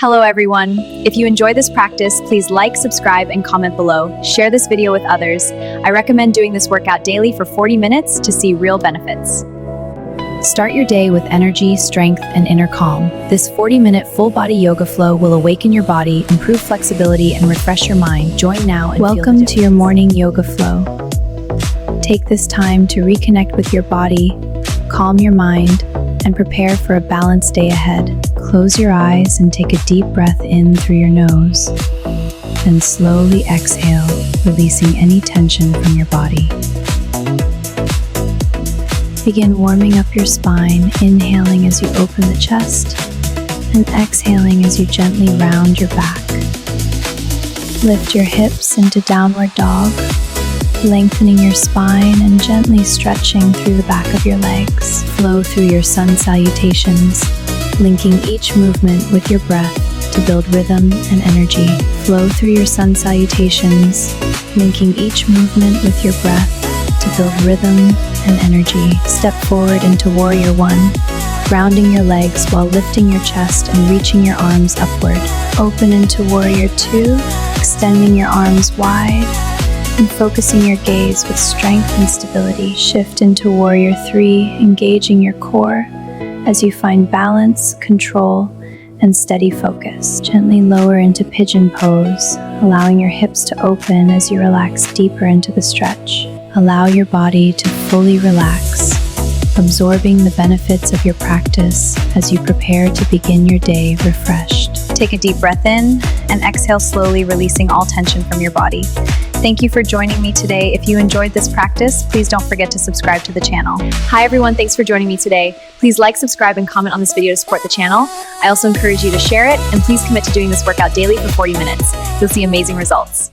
Hello everyone. If you enjoy this practice, please like, subscribe, and comment below. Share this video with others. I recommend doing this workout daily for 40 minutes to see real benefits. Start your day with energy, strength, and inner calm. This 40-minute full-body yoga flow will awaken your body, improve flexibility, and refresh your mind. Join now and welcome to your morning yoga flow. Take this time to reconnect with your body, calm your mind, and prepare for a balanced day ahead. Close your eyes and take a deep breath in through your nose. Then slowly exhale, releasing any tension from your body. Begin warming up your spine, inhaling as you open the chest, and exhaling as you gently round your back. Lift your hips into downward dog, lengthening your spine and gently stretching through the back of your legs. Flow through your sun salutations, linking each movement with your breath to build rhythm and energy. Flow through your sun salutations, linking each movement with your breath to build rhythm and energy. Step forward into Warrior One, grounding your legs while lifting your chest and reaching your arms upward. Open into Warrior Two, extending your arms wide and focusing your gaze with strength and stability. Shift into Warrior Three, engaging your core as you find balance, control, and steady focus. Gently lower into Pigeon Pose, allowing your hips to open as you relax deeper into the stretch. Allow your body to fully relax, absorbing the benefits of your practice as you prepare to begin your day refreshed. Take a deep breath in and exhale slowly, releasing all tension from your body. Thank you for joining me today. If you enjoyed this practice, please don't forget to subscribe to the channel. Hi everyone, thanks for joining me today. Please like, subscribe, and comment on this video to support the channel. I also encourage you to share it, and please commit to doing this workout daily for 40 minutes. You'll see amazing results.